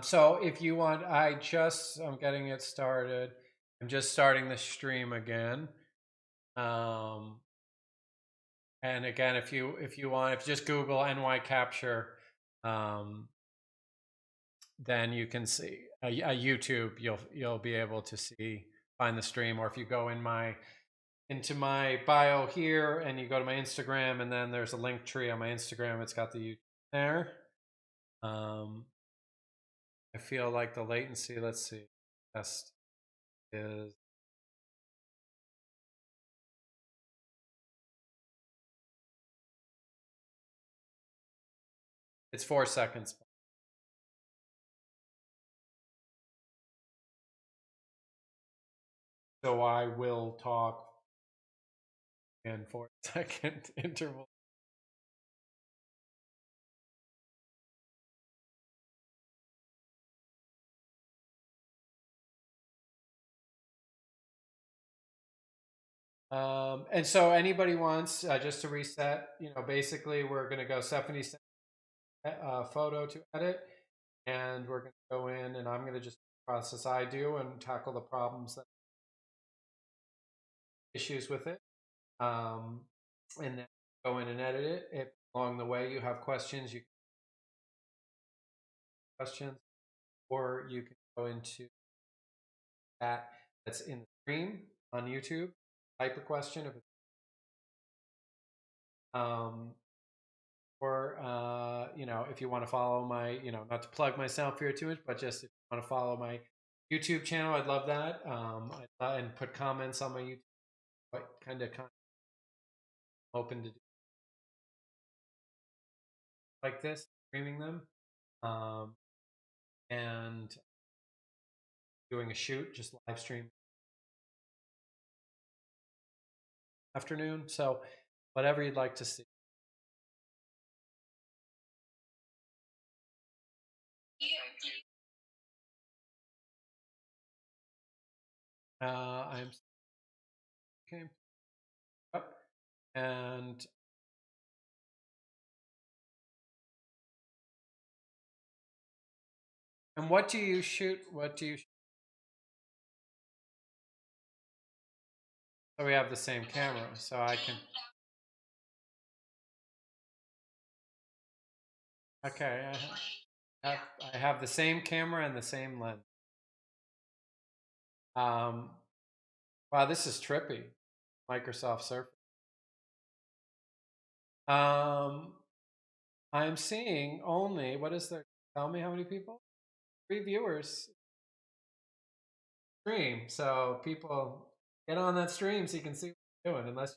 So if you want, I'm getting it started. I'm just starting the stream again. Um, and again, if you want, if you just Google NYCapture, um, then you can see a YouTube. You'll be able to find the stream. Or if you go into my bio here and you go to my Instagram, and then there's a link tree on my Instagram. It's got the YouTube there. I feel like the latency. Let's see. Best is it's 4 seconds. So I will talk in 4 second interval. And so anybody wants, just to reset, basically we're going to go 70 photo to edit, and we're going to go in and I'm going to just process I do and tackle the problems that issues with it. And then go in and edit it. If along the way you have questions, or you can go into that's in the stream on YouTube, type a question if it's or if you want to follow my, not to plug myself here too much, but just if you want to follow my YouTube channel, I'd love that. And put comments on my YouTube. What kind of content I'm open to do like this, streaming them, and doing a shoot, just live stream afternoon. So whatever you'd like to see. I'm okay. Yep. And what do you shoot? So we have the same camera, so I can. Okay, I have the same camera and the same lens. Wow, this is trippy. Microsoft Surface. I'm seeing only, what is there? Tell me how many people? 3 viewers. Stream. So people get on that stream so you can see what you're doing, unless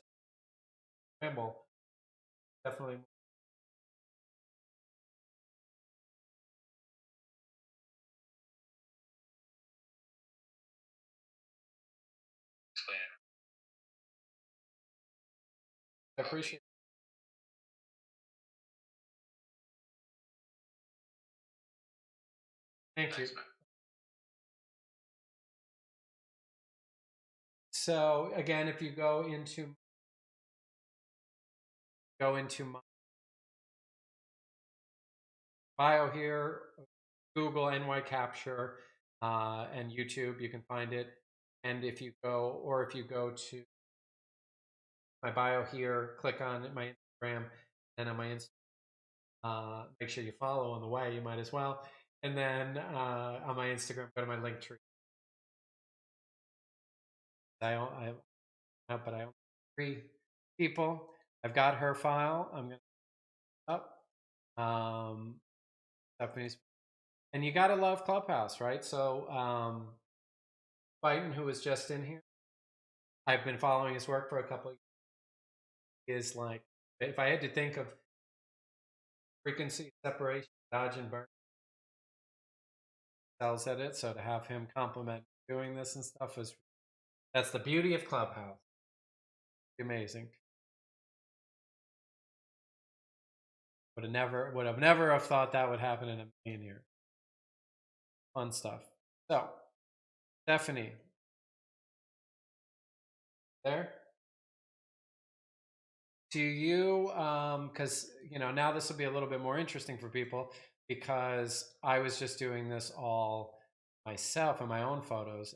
you ramble. Definitely. I appreciate it. Thank you. So again, if you go into my bio here, Google NYCapture, and YouTube, you can find it. And if you go to my bio here, click on my Instagram, and on my Instagram, make sure you follow on the way. You might as well. And then on my Instagram, go to my link tree. I have 3 people. I've got her file. I'm gonna up. Stephanie's, and you gotta love Clubhouse, right? So Biden, who was just in here, I've been following his work for a couple of years. Is like, if I had to think of frequency separation, dodge and burn, cells at it. So to have him compliment doing this and stuff that's the beauty of Clubhouse. Amazing. Would have never have thought that would happen in a million years. Fun stuff. So, Stephanie, there. Do you, because now this will be a little bit more interesting for people. because I was just doing this all myself in my own photos.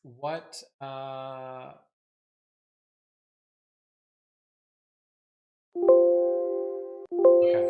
What okay.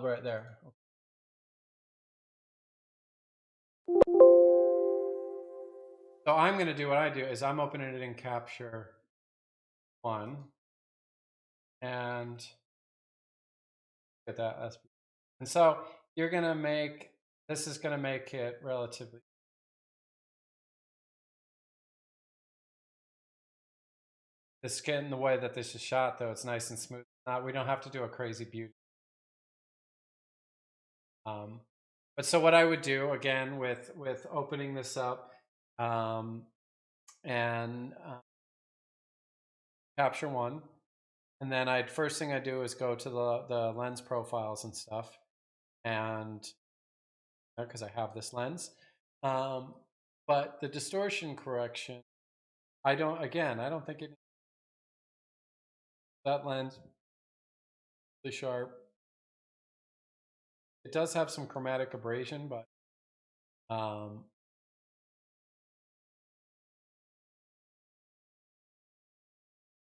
Right there. So I'm going to do what I do is I'm opening it in Capture One, and get that. And so you're going to make this is going to make it relatively. This getting the way that this is shot, though, it's nice and smooth. We don't have to do a crazy beauty. But so what I would do again with opening this up and Capture One, and then first thing I do is go to the lens profiles and stuff, and because I have this lens, but the distortion correction, I don't think it that lens really sharp. It does have some chromatic abrasion, but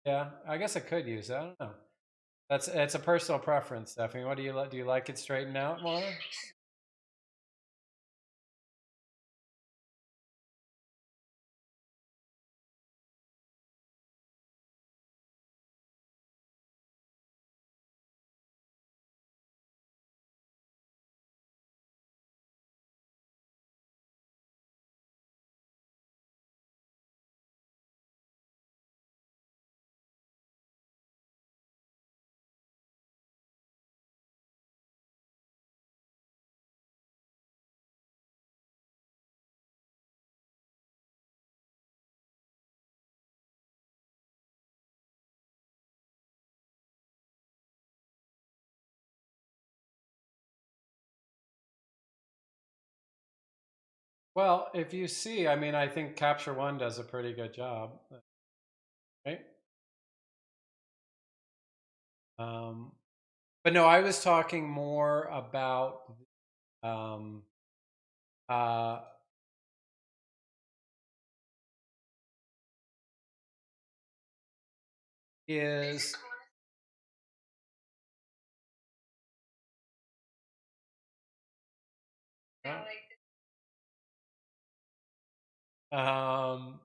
yeah, I guess I could use it. I don't know. It's a personal preference, Stephanie. What do you like? Do you like it straightened out more? Well, if you see, I mean, I think Capture One does a pretty good job, right? Um, but no, I was talking more about um, uh, is um,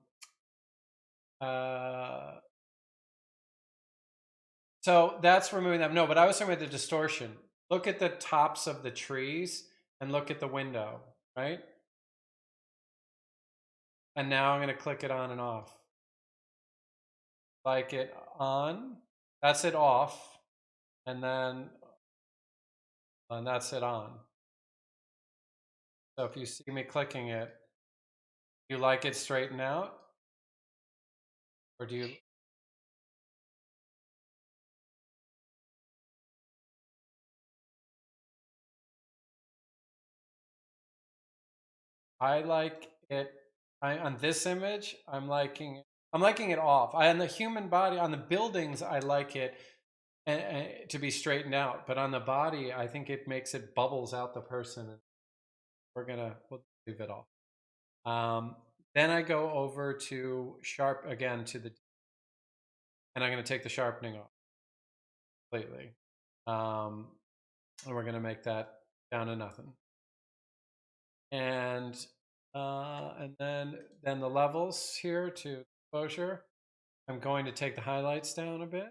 uh, so that's removing them. No, but I was talking about the distortion. Look at the tops of the trees and look at the window, right? And now I'm going to click it on and off. Like it on, that's it off, and then and that's it on. So if you see me clicking it, do you like it straightened out? Or do you? I like it. On this image, I'm liking it off. On the human body, on the buildings, I like it to be straightened out. But on the body, I think it makes it bubbles out the person. And we'll leave it off. Then I go over to sharp again and I'm going to take the sharpening off completely. And we're going to make that down to nothing. And then the levels here to exposure. I'm going to take the highlights down a bit.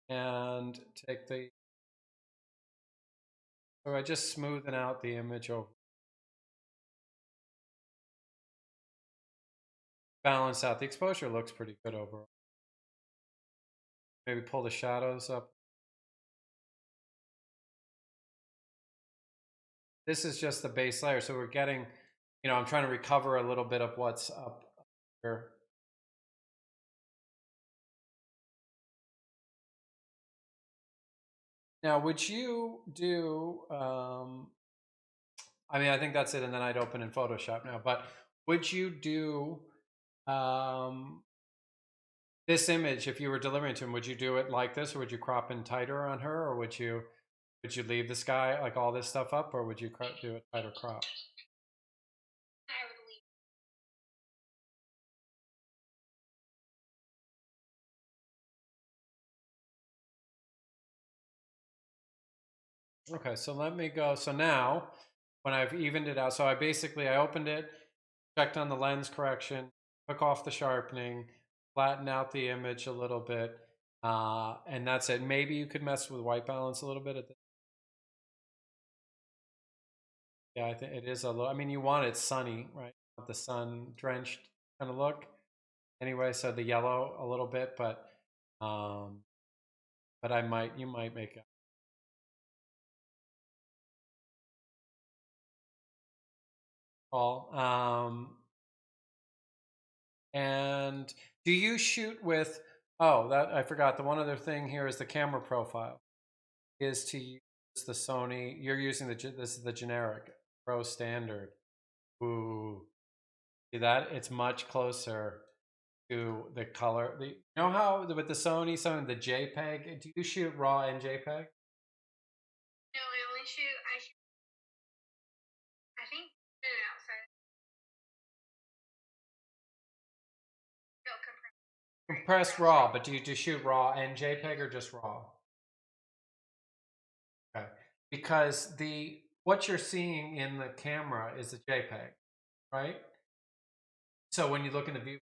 And take the, so I just smoothing out the image over. Balance out. The exposure looks pretty good overall. Maybe pull the shadows up. This is just the base layer. So we're getting, I'm trying to recover a little bit of what's up here. Now, would you do, I think that's it, and then I'd open in Photoshop now, but would you do this image, if you were delivering to him, would you do it like this, or would you crop in tighter on her, or would you leave the sky, like all this stuff up, or would you do it tighter crop? Okay, so let me go. So now, when I've evened it out, so I opened it, checked on the lens correction, took off the sharpening, flattened out the image a little bit, and that's it. Maybe you could mess with white balance a little bit at the, yeah, I think it is a little, you want it sunny, right? The sun drenched kind of look. Anyway, so the yellow a little bit, but you might make it. All. And do you shoot with, oh, that I forgot. The one other thing here is the camera profile is to use the Sony. You're using this is the generic Pro Standard. Ooh, see that? It's much closer to the color. You know how with the Sony, something the JPEG. Do you shoot RAW and JPEG? No, I think outside. No, compressed RAW, but do you shoot RAW and JPEG or just RAW? Okay, because what you're seeing in the camera is a JPEG, right? So when you look in the view,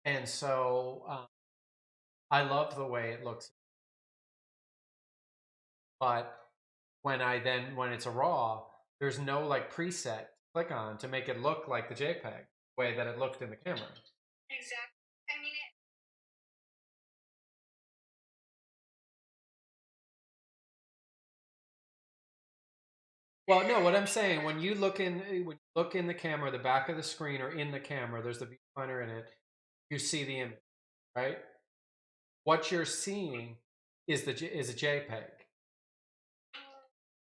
and so I love the way it looks, but when it's a RAW, there's no like preset to click on to make it look like the JPEG way that it looked in the camera. Exactly. Well, no, what I'm saying, when you look in the camera, the back of the screen or in the camera, there's the viewfinder in it. You see the image, right? What you're seeing is a JPEG.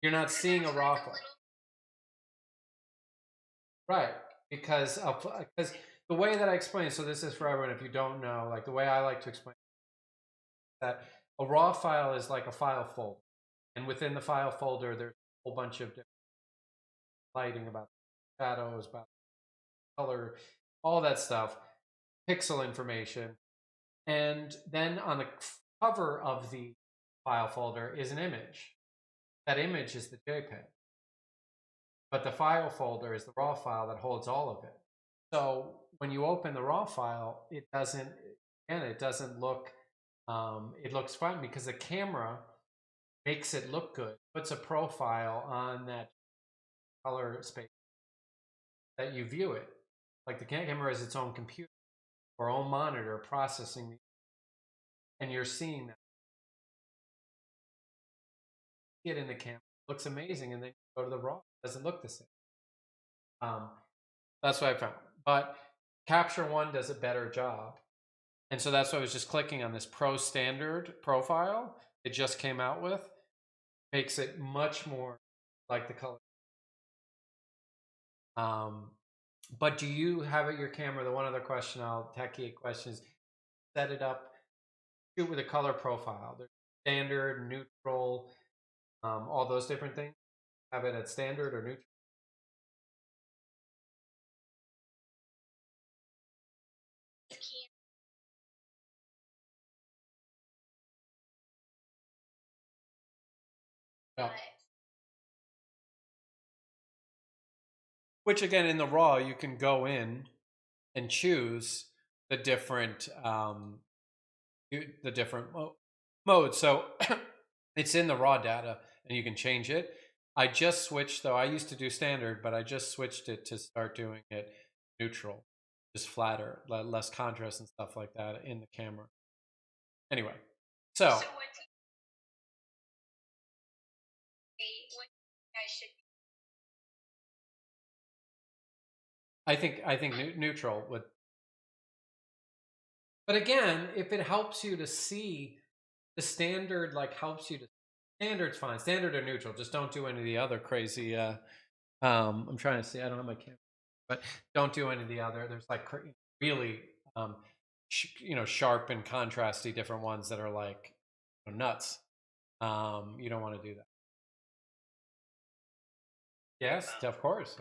You're not seeing a RAW file, right? Because the way that I explain, so this is for everyone. If you don't know, like the way I like to explain that a RAW file is like a file folder, and within the file folder, there's a whole bunch of different lighting, about shadows, about color, all that stuff, pixel information. And then on the cover of the file folder is an image. That image is the JPEG. But the file folder is the RAW file that holds all of it. So when you open the RAW file, it doesn't look, it looks fine because the camera makes it look good, puts a profile on that color space that you view it. Like the camera is its own computer or own monitor processing, and you're seeing that. It in the camera looks amazing, and then you go to the RAW, it doesn't look the same. That's what I found. But Capture One does a better job. And so that's why I was just clicking on this Pro Standard profile it just came out with. Makes it much more like the color. But do you have at your camera, the one other question, techie question is, set it up, shoot with a color profile. There's standard, neutral, all those different things. Have it at standard or neutral? Yeah. which again, in the raw, you can go in and choose the different modes. So it's in the raw data and you can change it. I just switched though. I used to do standard, but I just switched it to start doing it neutral, just flatter, less contrast and stuff like that in the camera. Anyway, so So what I should I think neutral would. But again, if it helps you to see the standard, like helps you to standard's fine. Standard or neutral. Just don't do any of the other crazy. I'm trying to see. I don't have my camera, but don't do any of the other. There's like really, sharp and contrasty different ones that are like nuts. You don't want to do that. Yes, of course.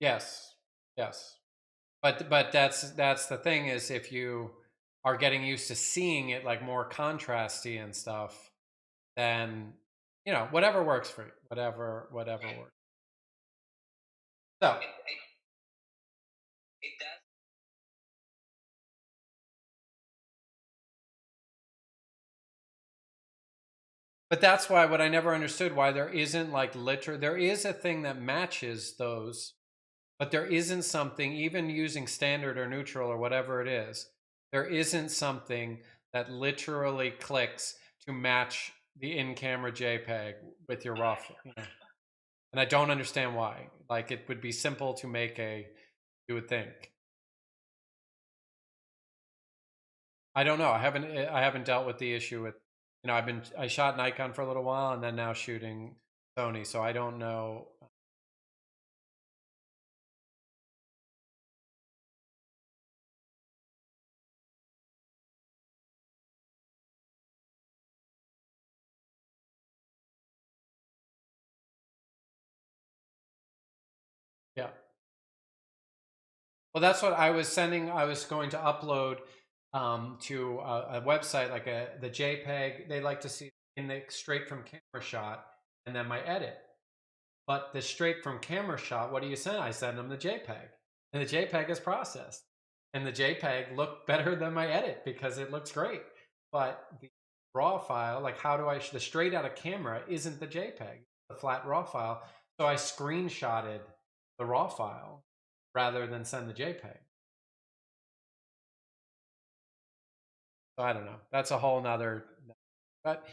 Yes, yes. But that's the thing is if you are getting used to seeing it like more contrasty and stuff, then whatever works for you, whatever works. So it does. but that's why what I never understood why there isn't like there is a thing that matches those, but there isn't something even using standard or neutral or whatever it is. There isn't something that literally clicks to match the in-camera JPEG with your raw. And I don't understand why. Like it would be simple to make you would think. I don't know. I haven't dealt with the issue with, I shot Nikon for a little while and then now shooting Sony, so I don't know. Yeah. Well, that's what I was sending. I was going to upload to a website like the JPEG. They like to see in the straight from camera shot, and then my edit. But the straight from camera shot, what do you send? I send them the JPEG, and the JPEG is processed, and the JPEG looked better than my edit because it looks great. But the raw file, like how do the straight out of camera isn't the JPEG, the flat raw file. So I screenshotted the raw file rather than send the JPEG. So I don't know. That's a whole nother. But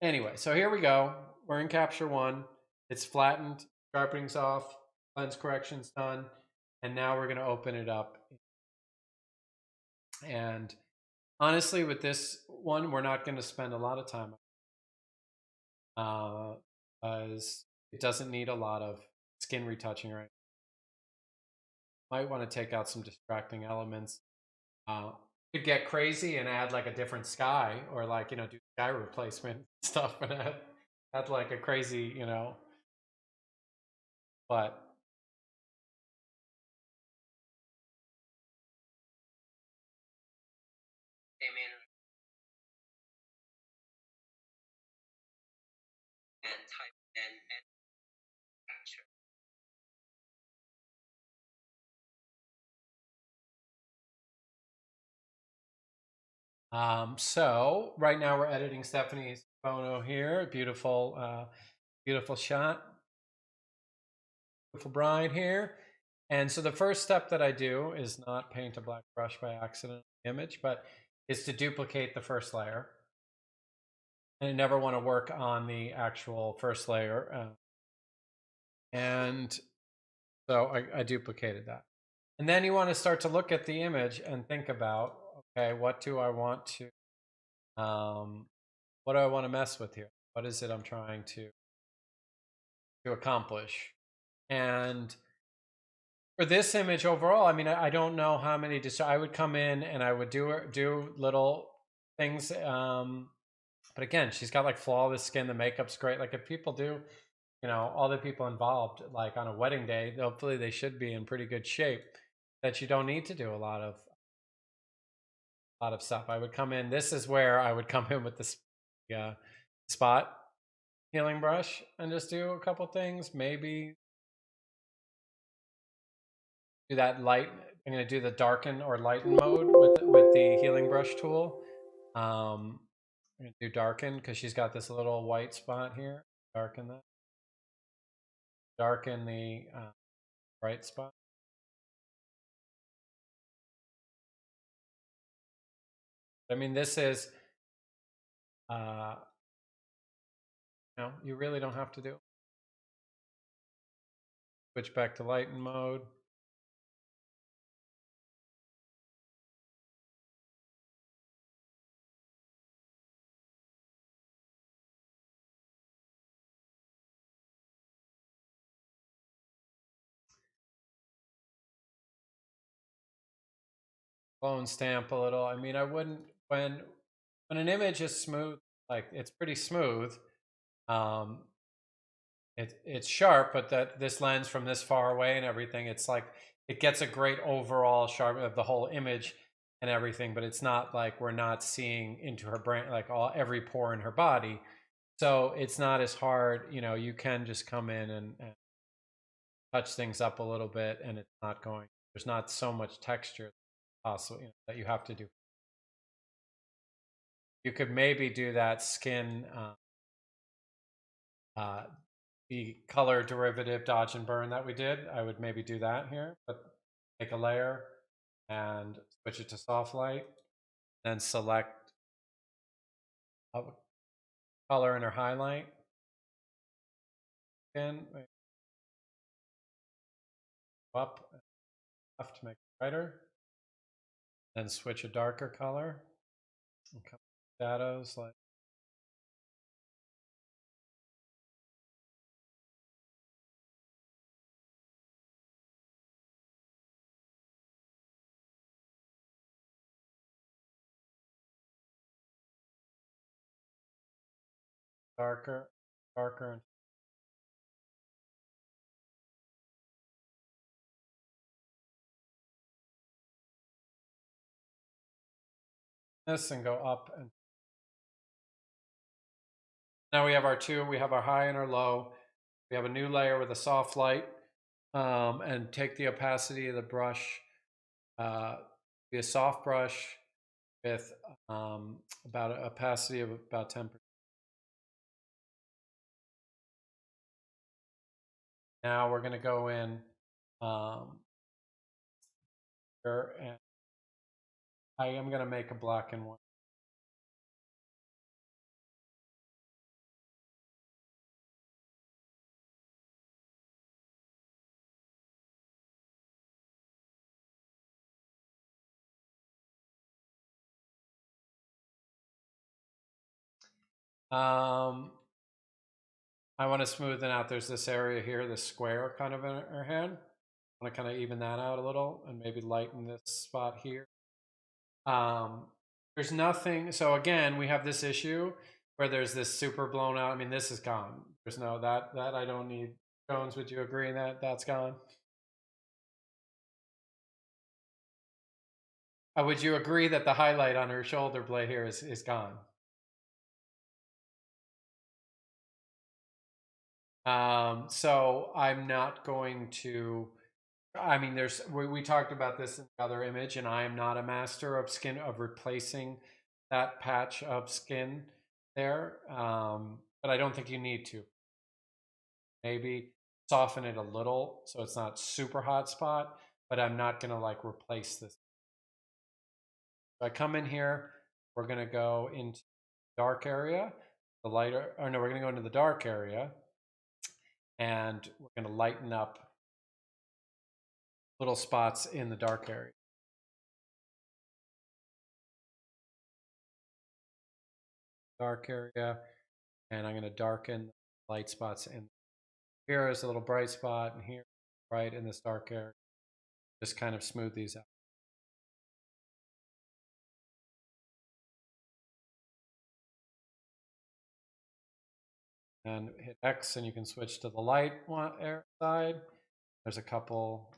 anyway, so here we go. We're in Capture 1. It's flattened, sharpening's off, lens correction's done, and now we're going to open it up. And honestly, with this one, we're not going to spend a lot of time because it doesn't need a lot of skin retouching right now. Might want to take out some distracting elements. Could get crazy and add like a different sky or like, do sky replacement stuff and add like a crazy, but Amen. And type and capture. So right now we're editing Stephanie's photo here. Beautiful, beautiful shot. Beautiful bride here. And so the first step that I do is not paint a black brush by accident on the image, but is to duplicate the first layer. And I never want to work on the actual first layer. And so I duplicated that. And then you want to start to look at the image and think about, okay, what do I want to mess with here? What is it I'm trying to accomplish? And For this image overall, I mean, I don't know how many. I would come in and I would do little things. But again, she's got like flawless skin. The makeup's great. Like if people do, all the people involved, like on a wedding day, hopefully they should be in pretty good shape. That you don't need to do a lot of stuff. I would come in. This is where I would come in with this spot healing brush and just do a couple things. Maybe do that light. I'm going to do the darken or lighten mode with the healing brush tool. I'm going to do darken because she's got this little white spot here. Darken that. Darken the bright spot. I mean, this is, you really don't have to do it. Switch back to lighten mode. Clone stamp a little. I mean, I wouldn't, when an image is smooth, like it's pretty smooth, it's sharp, but this lens from this far away and everything, it's like it gets a great overall sharp of the whole image and everything, but it's not like we're not seeing into her brain, like every pore in her body. So it's not as hard, you can just come in and touch things up a little bit, and it's not going, there's not so much texture possible, that you have to do. You could maybe do that skin, the color derivative dodge and burn that we did. I would maybe do that here, but take a layer and switch it to soft light, then select a color in her highlight. Again, up and left to make it brighter. Then switch a darker color and come shadows like darker, darker. This and go up. And now we have our high and our low. We have a new layer with a soft light, and take the opacity of the brush, be a soft brush with about an opacity of about 10%. Now we're going to go in here, and I am going to make a black and white. I want to smoothen out. There's this area here, this square kind of in her head. I want to kind of even that out a little and maybe lighten this spot here. There's nothing. So again, we have this issue where there's this super blown out. I mean, this is gone. There's no that I don't need. Jones, would you agree that that's gone? Would you agree that the highlight on her shoulder blade here is gone? So I'm not going to. I mean, we talked about this in the other image, and I am not a master of replacing that patch of skin there. But I don't think you need to. Maybe soften it a little so it's not super hot spot, but I'm not going to like replace this. So I come in here, we're going to go into dark area, the lighter, or no, we're going to go into the dark area, and we're going to lighten up little spots in the dark area. Dark area, and I'm going to darken light spots in. Here is a little bright spot, and here, right in this dark area. just kind of smooth these out. And hit X and you can switch to the light side. There's a couple.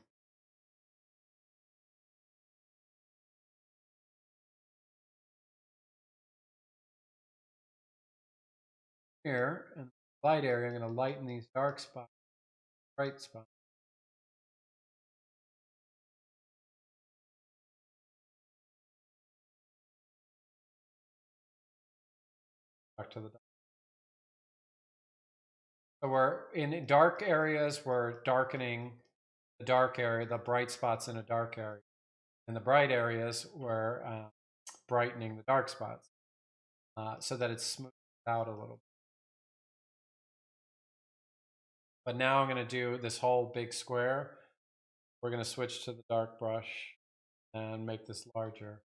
Here in the light area, I'm going to lighten these dark spots, bright spots. Back to the dark. So we're in dark areas, we're darkening the dark area, the bright spots in a dark area. In the bright areas, we're brightening the dark spots so that it's smoothed out a little bit. But now I'm going to do this whole big square. We're going to switch to the dark brush and make this larger.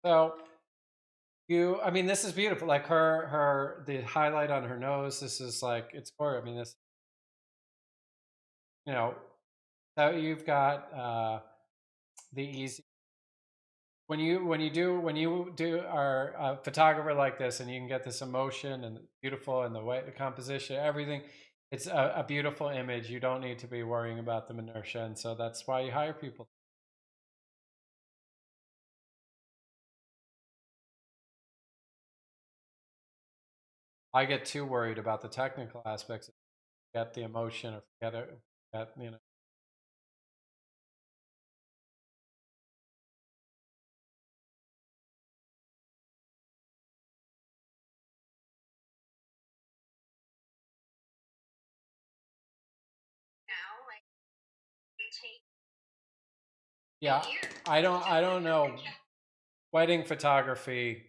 So I mean, this is beautiful. Like the highlight on her nose. This is like, it's gorgeous. I mean, this, so you've got the easy. When you do are a photographer like this, and you can get this emotion and beautiful, and the way the composition, everything, it's a beautiful image. You don't need to be worrying about the inertia, and so that's why you hire people. I get too worried about the technical aspects, forget the emotion, or forget it, forget. Now, like, it takes Yeah, I don't know. Wedding photography,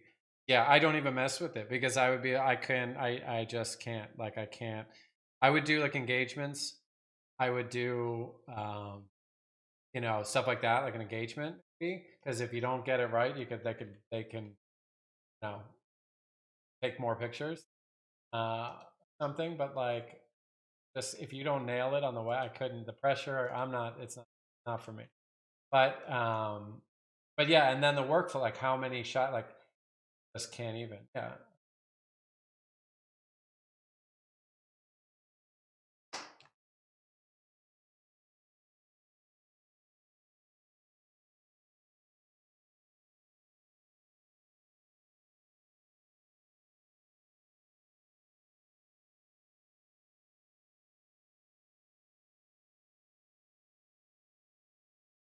yeah, I don't even mess with it because I just can't. Like, I can't. I would do like engagements. I would do stuff like that, like an engagement, because if you don't get it right, they can take more pictures, uh, something. But like, just if you don't nail it on the way, I couldn't. The pressure, I'm not. It's not for me. But yeah, and then the workflow, like how many shot, like just can't even. Yeah.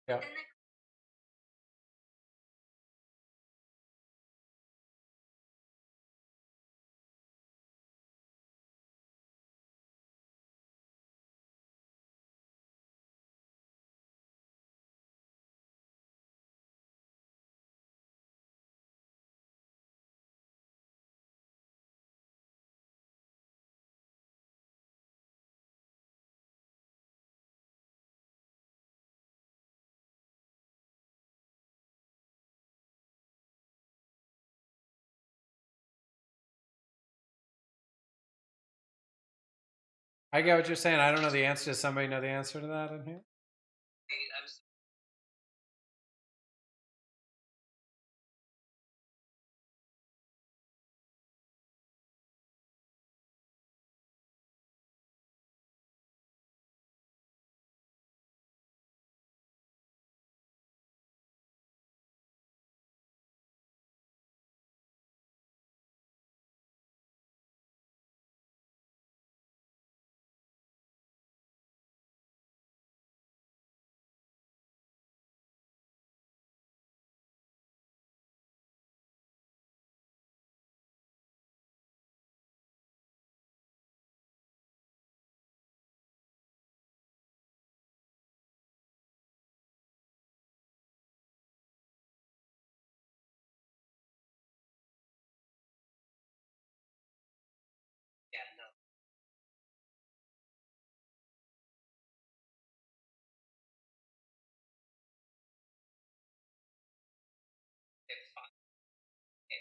Yeah. in the I get what you're saying. I don't know the answer. Does somebody know the answer to that in here? I was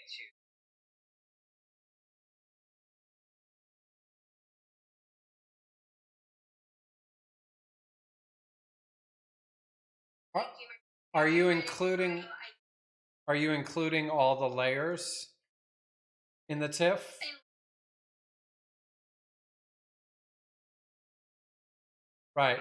to. Are, are you including all the layers in the TIFF? Right.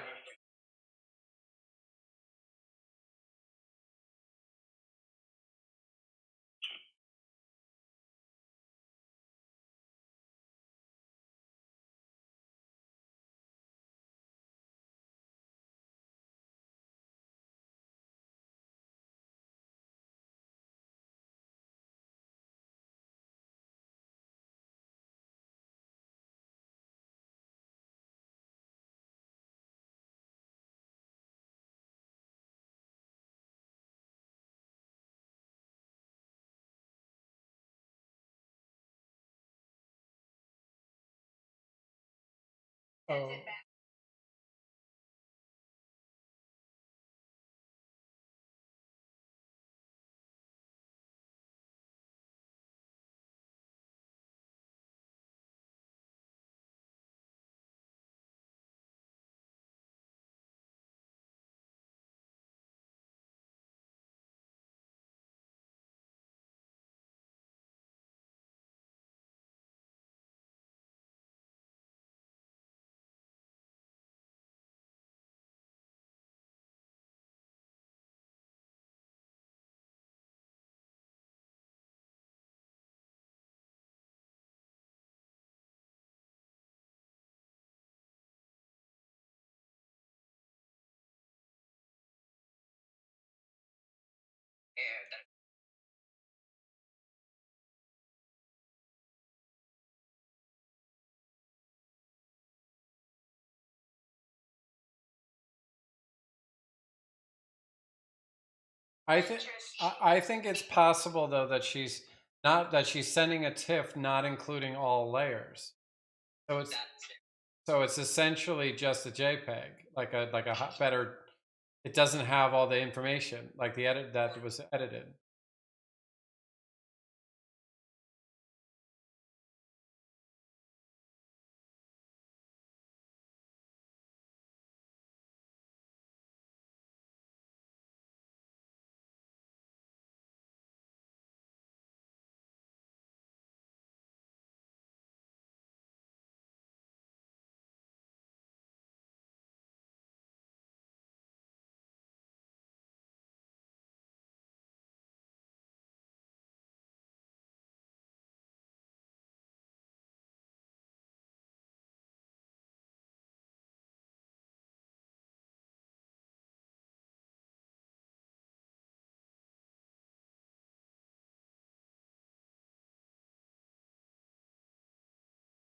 Oh. Yeah, I think it's possible though that she's not that she's sending a TIFF not including all layers. So it's that's it. so it's essentially just a JPEG, like a better. It doesn't have all the information like the edit that was edited.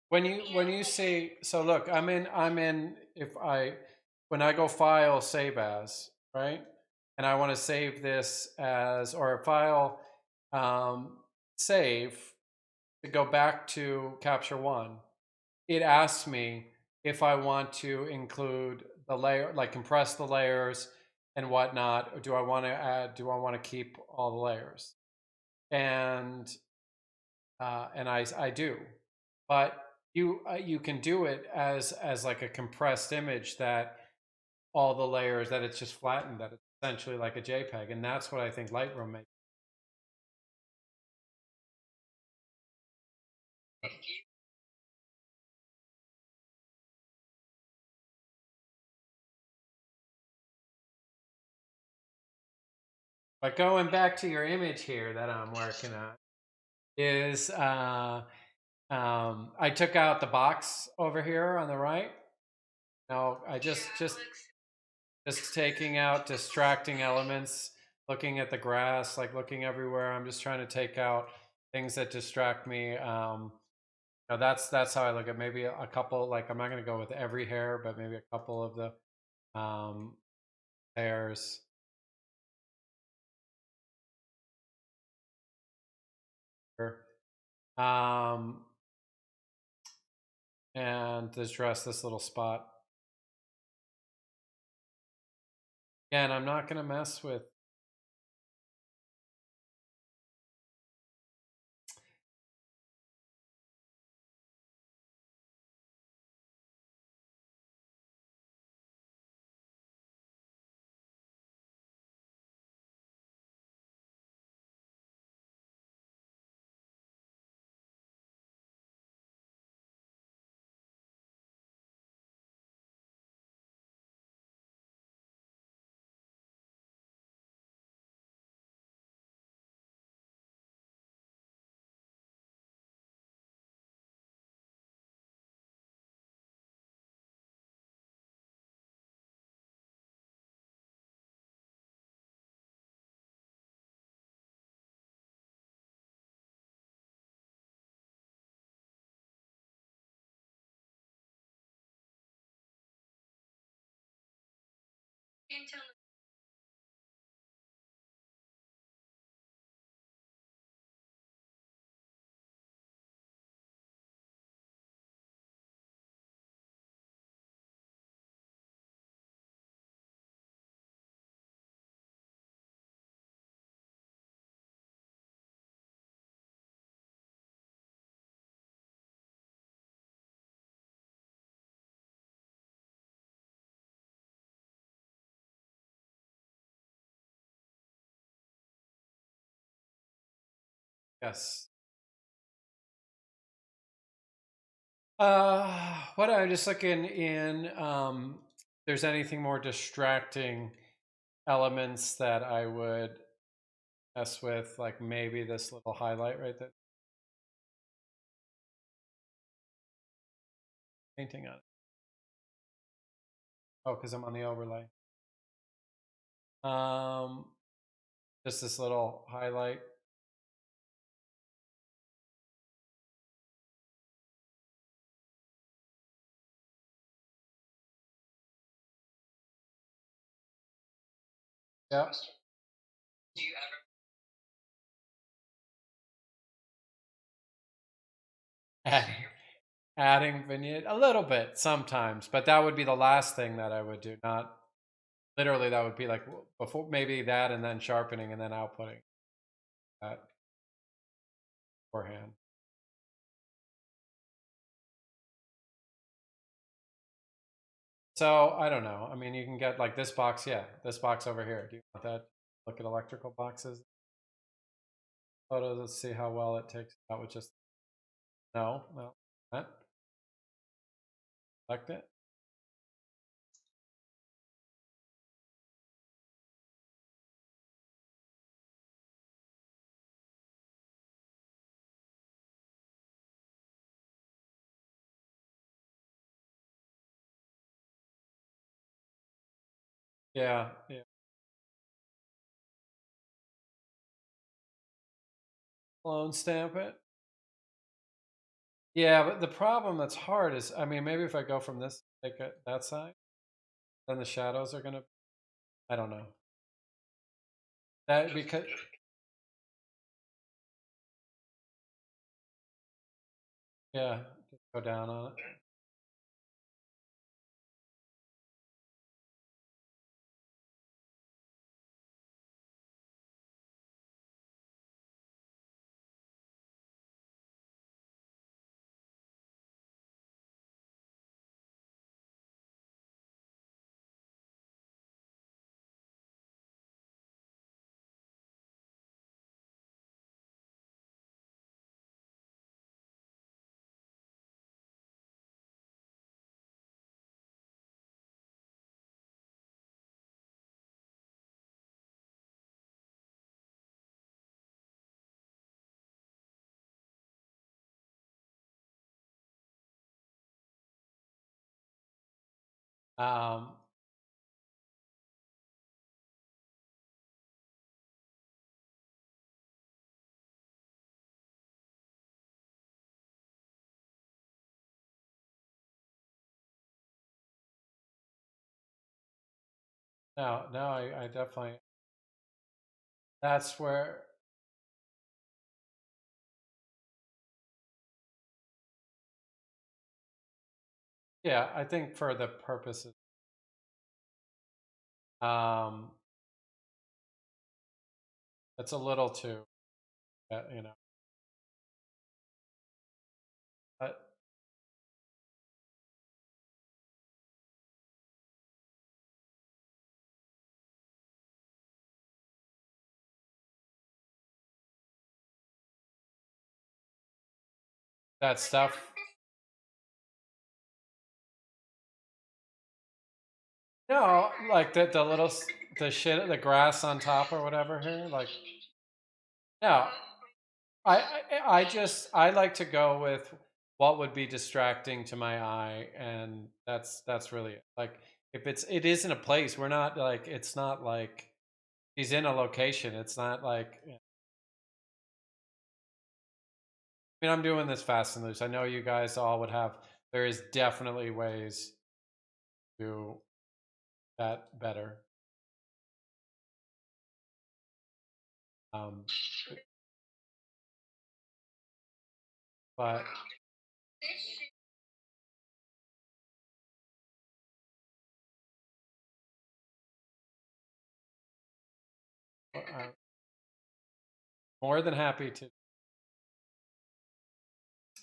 When you see, so look, I'm in if I when I go file save as, right, and I want to save this as, or file save to go back to Capture One, it asks me if I want to include the layer, like compress the layers and whatnot, or do I want to keep all the layers? And I do, but you can do it as like a compressed image that all the layers, that it's just flattened, that it's essentially like a JPEG, and that's what I think Lightroom makes. If you But going back to your image here that I'm working on is I took out the box over here on the right. Now I just taking out distracting elements, looking at the grass, like looking everywhere. I'm just trying to take out things that distract me. Now that's how I look at maybe a couple. Like I'm not going to go with every hair, but maybe a couple of the hairs. Um, and address this little spot. Again, I'm not going to mess with Until Yes. What I'm just looking in, there's anything more distracting elements that I would mess with, like maybe this little highlight right there, painting on it. Oh, because I'm on the overlay. Um, just this little highlight. Yep. Do you ever Adding, adding vignette a little bit sometimes, but that would be the last thing that I would do. Not literally, that would be like before, maybe that, and then sharpening, and then outputting that beforehand. So I don't know. I mean, you can get like this box. Yeah, this box over here. Do you want that? Look at electrical boxes. Photos. Let's see how well it takes. That would just no. That select it. Yeah, yeah. Clone stamp it. Yeah, but the problem that's hard is, I mean, maybe if I go from this, take it that side, then the shadows are gonna. I don't know. That because yeah, just go down on it. Um, no, I definitely. That's where. Yeah, I think for the purposes, um, it's a little too, you know. But that stuff. No, like the little the shit, the grass on top or whatever here. Like no, I like to go with what would be distracting to my eye, and that's really it. Like if it isn't a place, we're not like it's not like he's in a location. It's not like I mean I'm doing this fast and loose. I know you guys all would have. There is definitely ways to do that better. But I'm more than happy to.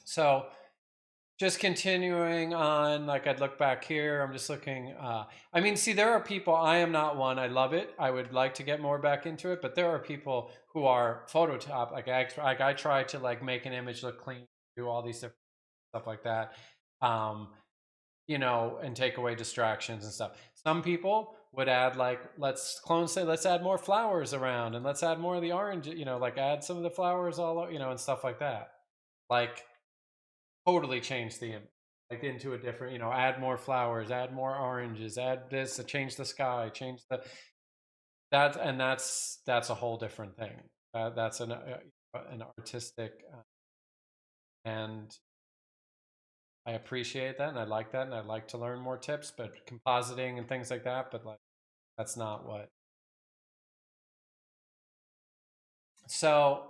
So just continuing on, like I'd look back here, I'm just looking, I mean, see, there are people, I am not one, I love it, I would like to get more back into it, but there are people who are Photoshop, I try to like make an image look clean, do all these different stuff like that, you know, and take away distractions and stuff. Some people would add like, let's add more flowers around, and let's add more of the orange, you know, like add some of the flowers all, you know, and stuff like that. Like totally change the image, like into a different, you know, add more flowers, add more oranges, add this, change the sky, change the that, and that's a whole different thing. That's an artistic, and I appreciate that, and I like that, and I'd like to learn more tips, but compositing and things like that. But like, that's not what. So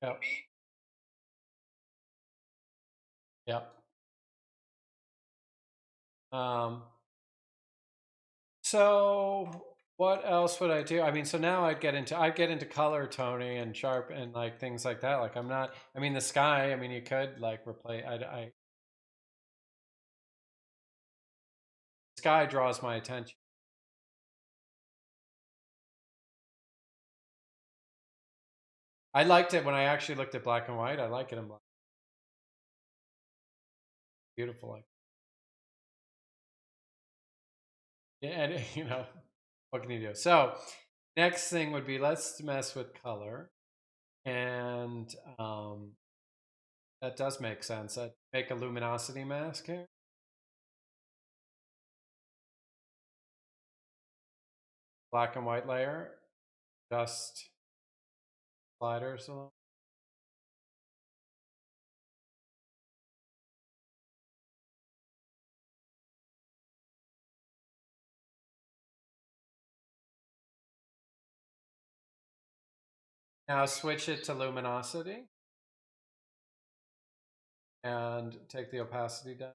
yep, yep. Um, so what else would I do? I mean, so now I'd get into color toning and sharp and like things like that. Like I'm not. I mean, the sky. I mean, you could like replace. Sky draws my attention. I liked it when I actually looked at black and white. I like it in black. Beautiful. Like yeah, and you know, what can you do? So next thing would be let's mess with color, and that does make sense. I'd make a luminosity mask here. Black and white layer, just sliders along. Now switch it to luminosity and take the opacity down.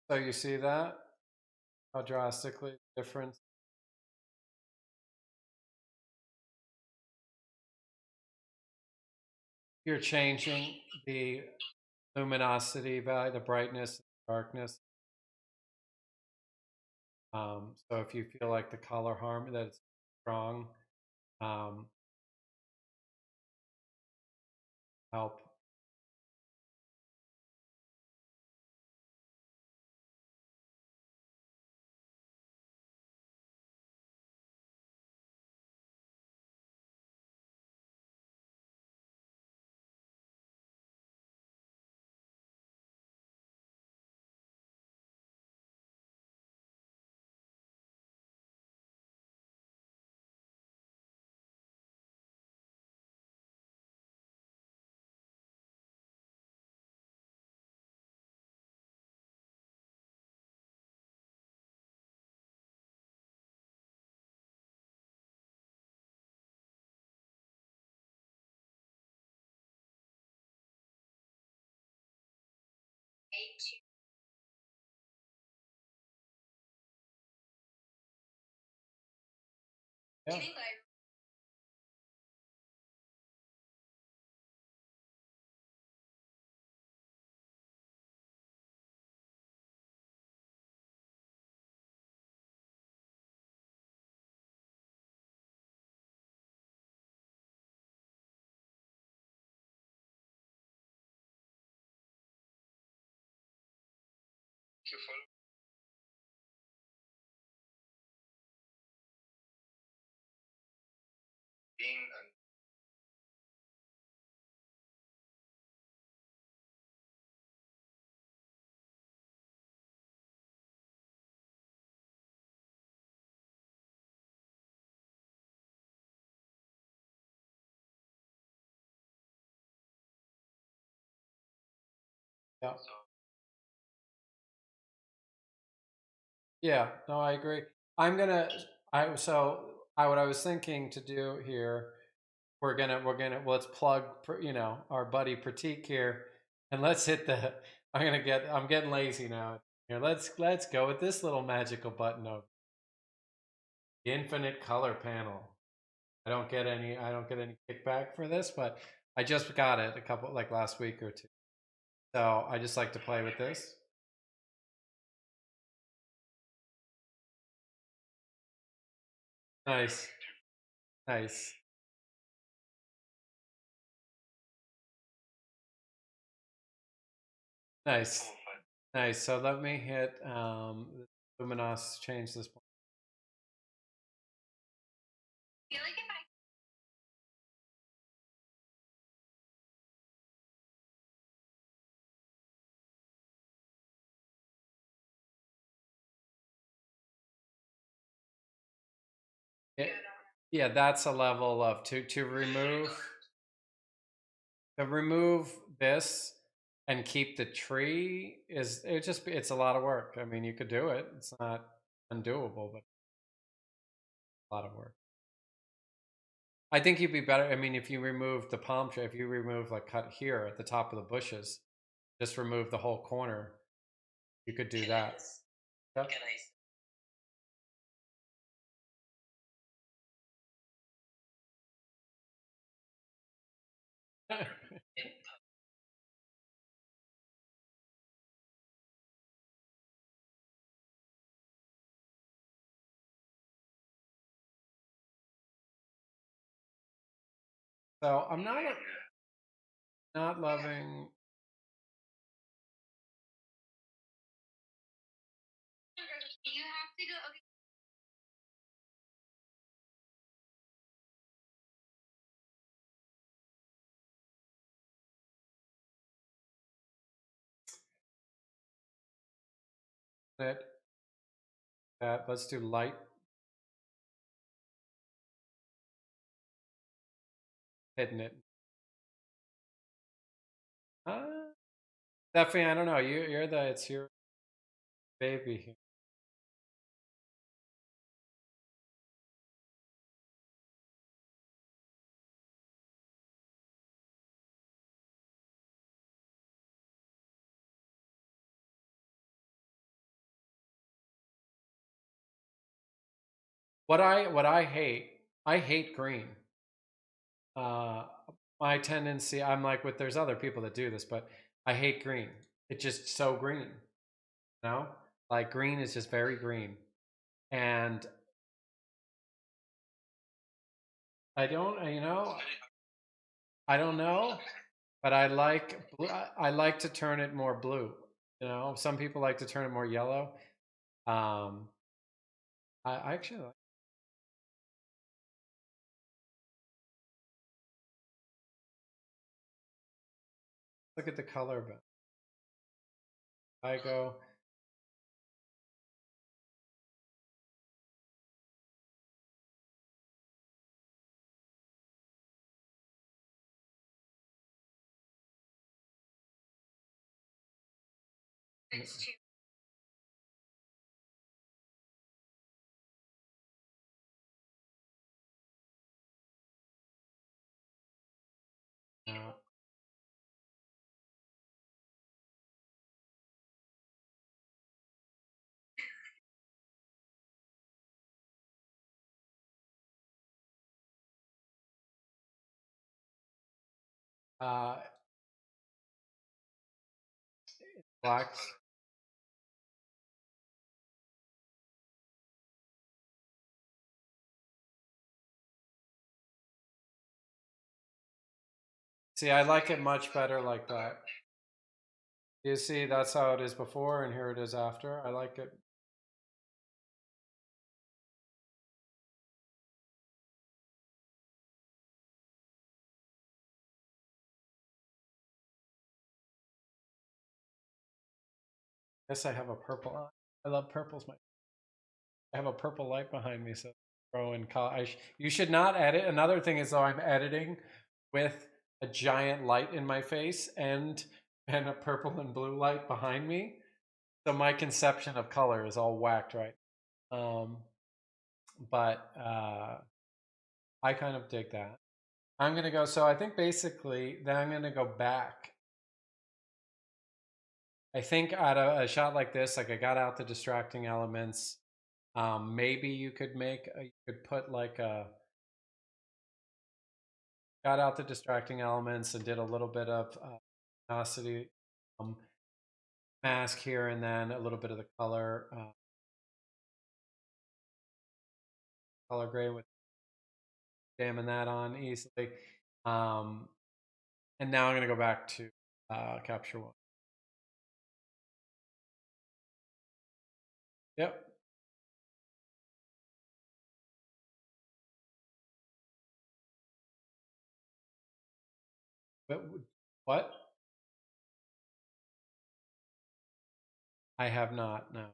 So you see that? How drastically different. You're changing the luminosity value, the brightness, darkness. So if you feel like the color harm that it's strong, um, help. Yeah. Being Yeah. So Yeah, no, I agree. What I was thinking to do here, let's plug, our buddy Pratik here, and let's hit the. I'm getting lazy now. Here, let's go with this little magical button of the infinite color panel. I don't get any kickback for this, but I just got it a couple like last week or two. So I just like to play with this. Nice, nice, nice, nice. So let me hit Luminos, change this. I feel like if I Yeah, that's a level of to remove this and keep the tree it's a lot of work. I mean, you could do it. It's not undoable, but a lot of work. I think you'd be better. I mean, if you remove the palm tree, if you remove like cut here at the top of the bushes, just remove the whole corner, you could do that. Yep. So I'm not loving. you have to go. Okay. That let's do light, hidden it. Definitely, I don't know. It's your baby here. What I hate green. Uh, my tendency, I'm like with there's other people that do this, but I hate green. It's just so green, you know? Like green is just very green. And I don't, I don't know, but I like blue, I like to turn it more blue. You know, some people like to turn it more yellow. Um, I actually look at the color, but I go, It's too. uh, uh, blacks. See, I like it much better like that. You see, that's how it is before, and here it is after. I like it. Guess I have a purple eye. I love purples. I have a purple light behind me, so throw in color. You should not edit. Another thing is though I'm editing with a giant light in my face, and and a purple and blue light behind me. So my conception of color is all whacked right. Um, but I kind of dig that. I'm gonna go. So I think basically then I'm gonna go back. I think at a shot like this, like I got out the distracting elements. Maybe you could you could put like a got out the distracting elements and did a little bit of luminosity um, mask here and then a little bit of the color gray with jamming that on easily. Um, and now I'm going to go back to capture one. Yep. But what? I have not. No.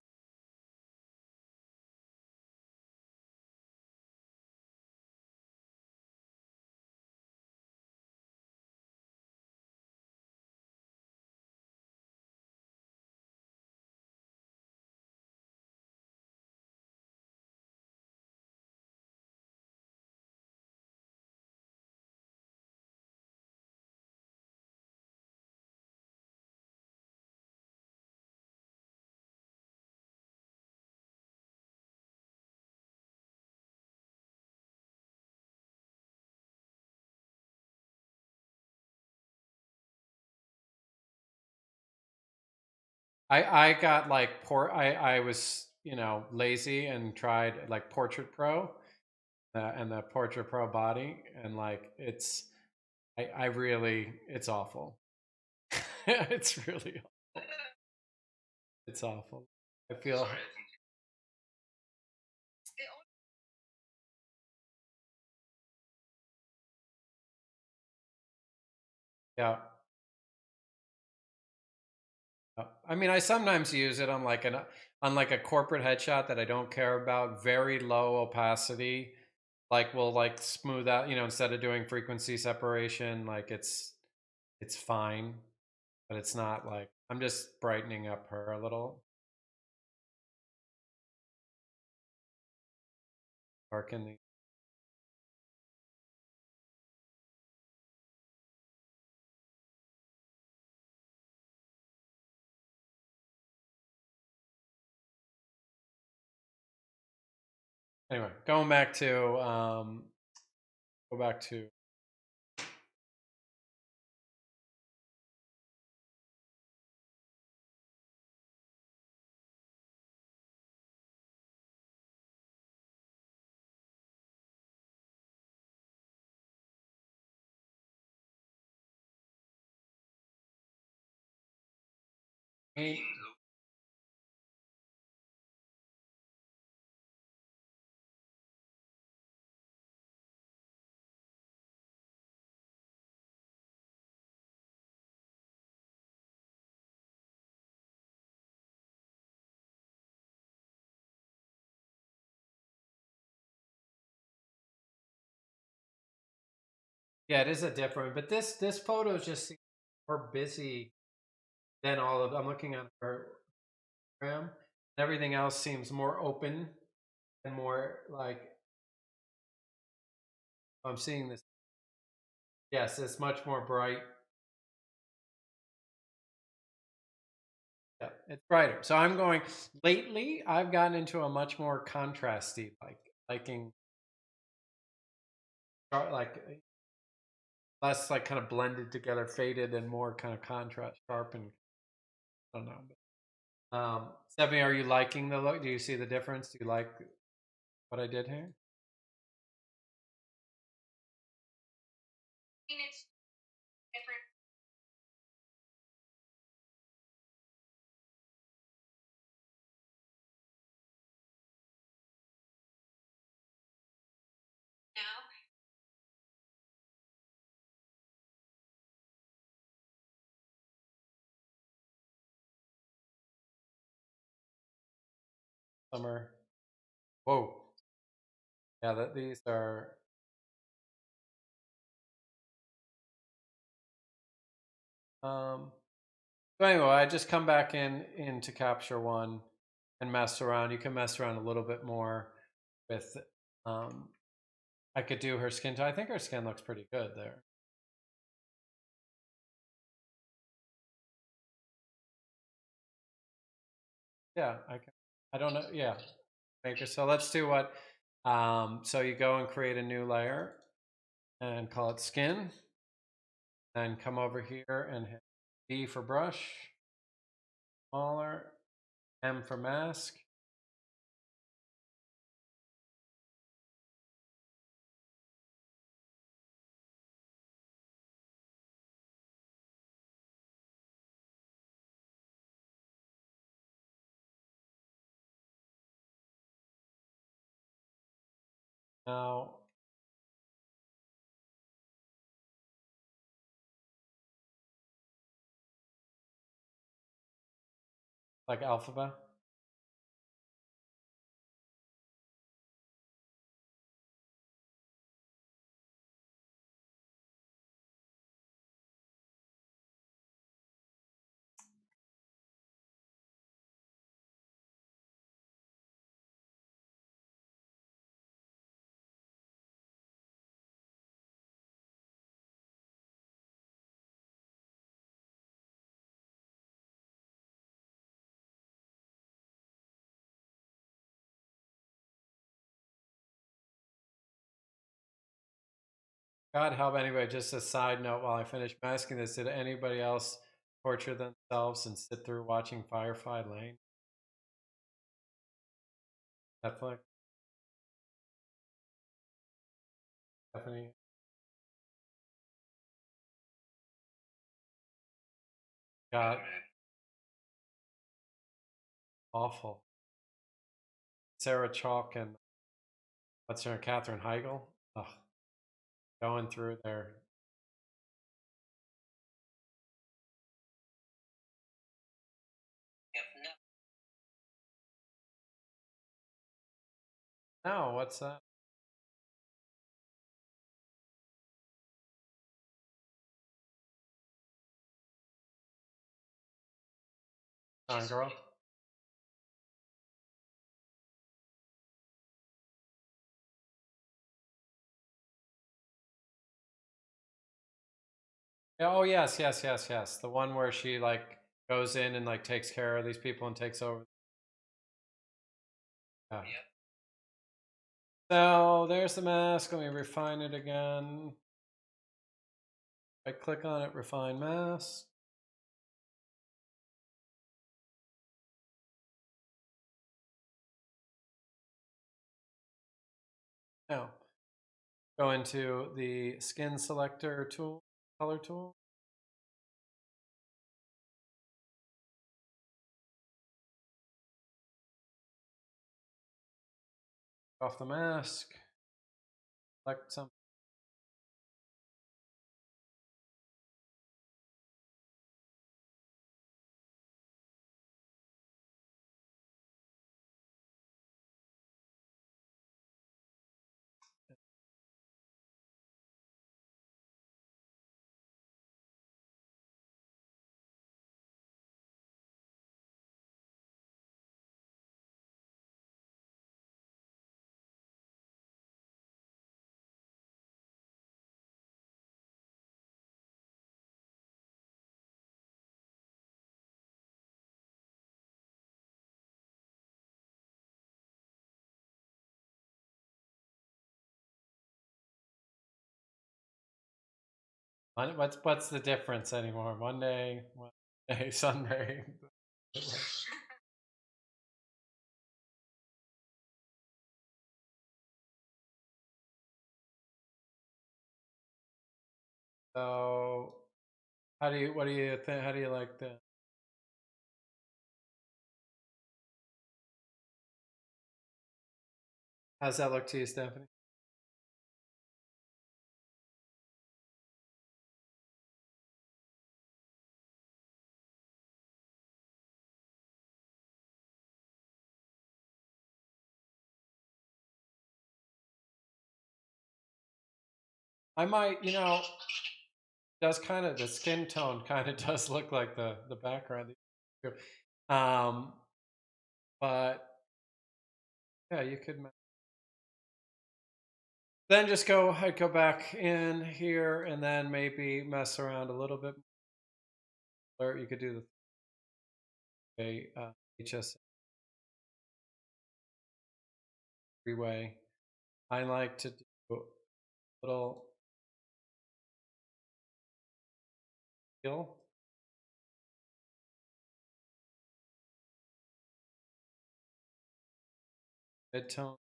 I got like I was lazy and tried like Portrait Pro and the Portrait Pro body and like I really it's awful. It's really it's awful. I feel Sorry, I think The only yeah. I mean, I sometimes use it on like a corporate headshot that I don't care about, very low opacity. Like we'll like smooth out, instead of doing frequency separation, like it's fine, but it's not like I'm just brightening up her a little. Darken the anyway, go back to me. Yeah, it is a different, but this photo just seems more busy than all of. I'm looking at her Instagram. Everything else seems more open and more like I'm seeing this. Yes, it's much more bright. Yeah, it's brighter. So I'm going lately. I've gotten into a much more contrasty, like liking, like less like kind of blended together, faded, and more kind of contrast, sharp, and I don't know. Stephanie, are you liking the look? Do you see the difference? Do you like what I did here? I mean, it's different now. Summer. Whoa. Yeah, that these are. Um, So anyway, I just come back into Capture One and mess around. You can mess around a little bit more with. I could do her skin tone. I think her skin looks pretty good there. Yeah, I can. I don't know. Yeah, make her. So let's do what. So you go and create a new layer and call it skin. And come over here and hit B for brush, smaller, M for mask. Now, like alphabet. God help anybody, just a side note while I finish masking this, did anybody else torture themselves and sit through watching Firefly Lane? Netflix? Stephanie? God, awful. Sarah Chalk and what's her, Katherine Heigl? Ugh, going through there. No, what's that? Girl? Yeah, oh yes, yes, yes, yes. The one where she like goes in and like takes care of these people and takes over. Yeah. So there's the mask. Let me refine it again. I click on it, refine mask. Now, go into the skin selector tool, color tool. Off the mask. Select something. What's the difference anymore? Monday, Sunday. So, what do you think? How do you like that? How's that look to you, Stephanie? I might, does kind of, the skin tone kind of does look like the background. Um, but yeah, you could then just I'd go back in here and then maybe mess around a little bit. Or you could do the HS freeway. I like to do a little feel mid tone.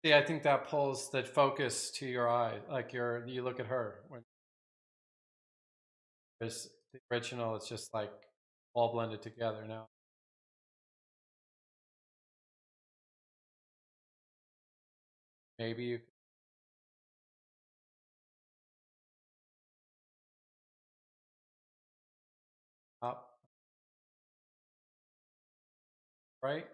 See, I think that pulls the focus to your eye, like you look at her when there's the original. It's just like all blended together now. Maybe you could up, right?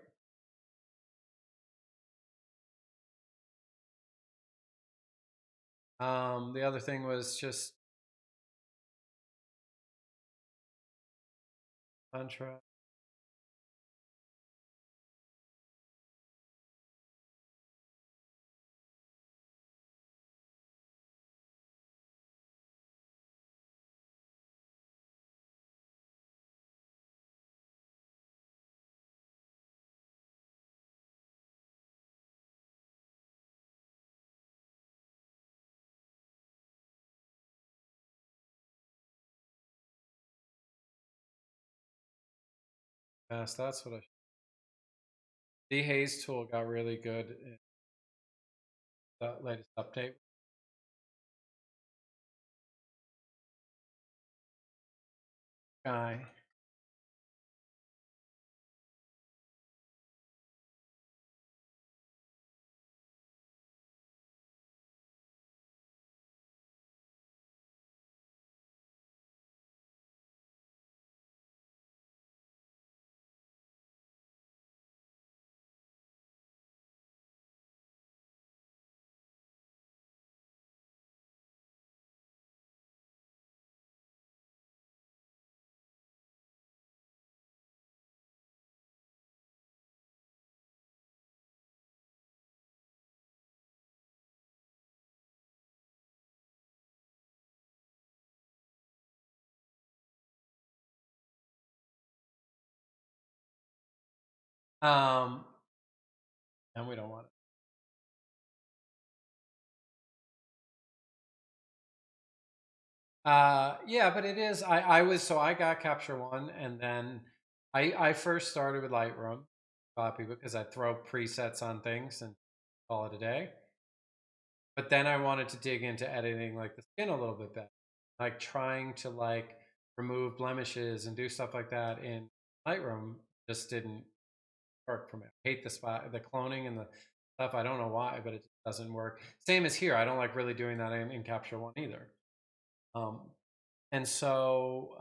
The other thing was just contrast. Yes, that's what I. The haze tool got really good in the latest update. Guy. Um, and we don't want it. Yeah, but it is. I got Capture One, and then I first started with Lightroom, copy because I throw presets on things and call it a day. But then I wanted to dig into editing like the skin a little bit better, like trying to like remove blemishes and do stuff like that in Lightroom just didn't work for me. I hate the cloning and the stuff. I don't know why, but it just doesn't work. Same as here. I don't like really doing that in Capture One either. Um, and so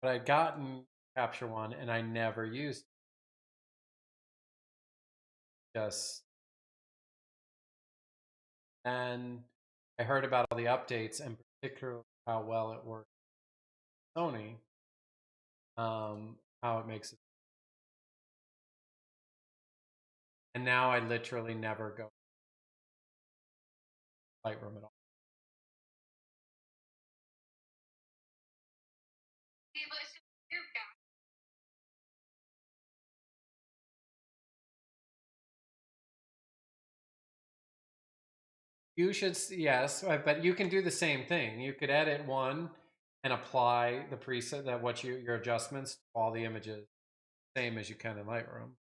but I'd gotten Capture One and I never used it. Just and I heard about all the updates and particularly how well it works with Sony, how it makes it. And now I literally never go Lightroom at all. See, but so you're back. You should, yes, but you can do the same thing. You could edit one and apply the preset that your adjustments to all the images, same as you can in Lightroom.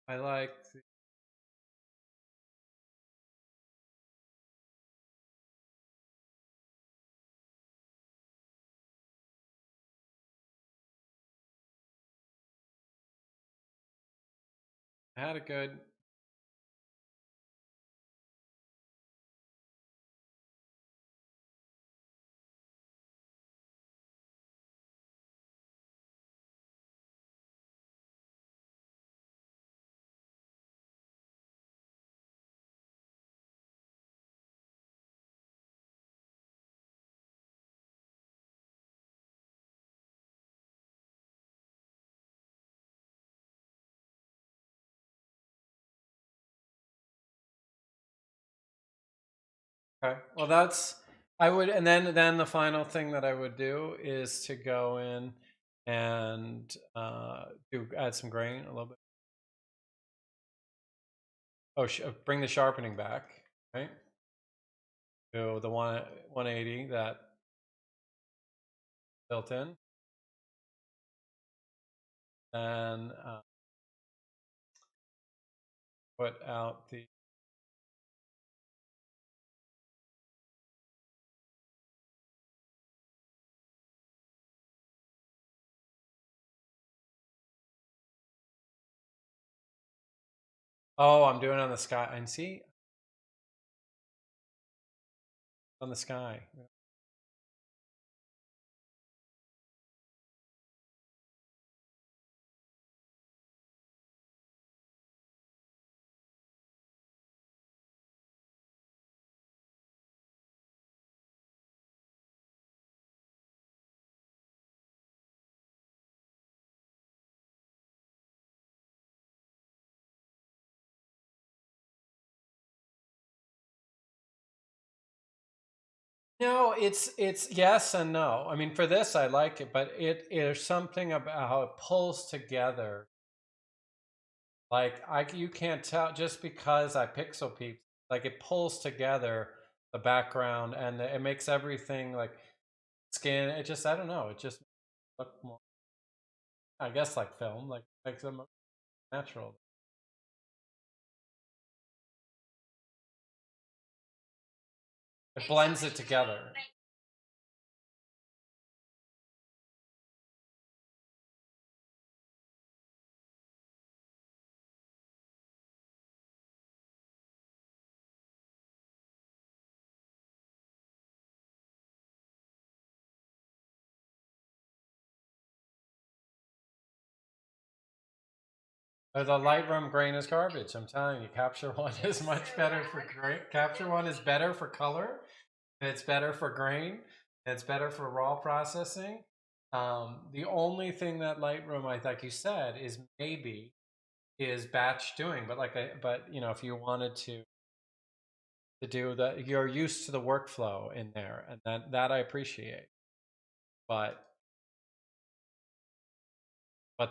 I like I had a good Okay. Well, that's I would, and then the final thing that I would do is to go in and do add some grain a little bit. Oh, bring the sharpening back, right? To the 180 that built in, and put out the. Oh, I'm doing it on the sky, and see on the sky. No, it's yes and no. I mean, for this, I like it, but there's something about how it pulls together. Like you can't tell just because I pixel peep. Like it pulls together the background and it makes everything like skin. It just I don't know. It just look more. I guess like film, like makes them natural. It blends it together. The Lightroom grain is garbage. I'm telling you, Capture One is much better for grain. Capture One is better for color. And it's better for grain. And it's better for raw processing. The only thing that Lightroom, like you said, is batch doing. But but you know, if you wanted to do that, you're used to the workflow in there, and that I appreciate. But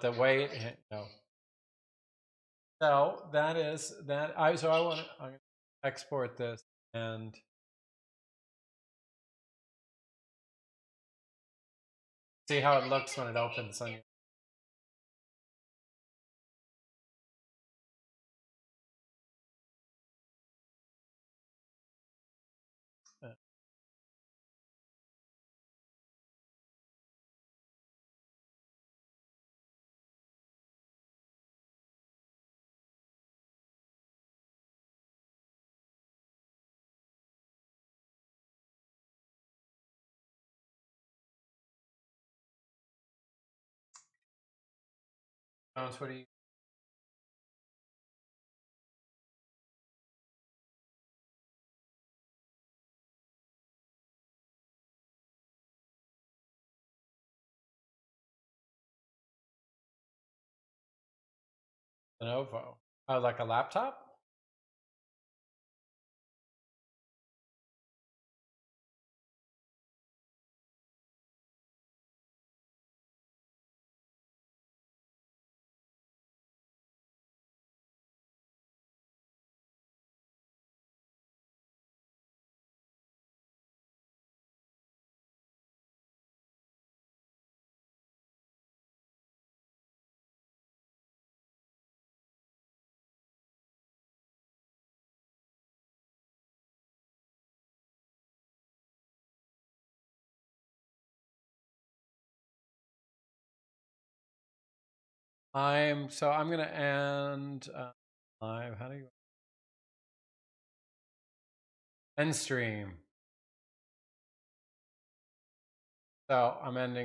the way it, you know, so that is that I so I want to I'm gonna export this and see how it looks when it opens on you. Jones, what do you? Lenovo. Oh, like a laptop? I'm gonna end live. How do you end stream? So I'm ending.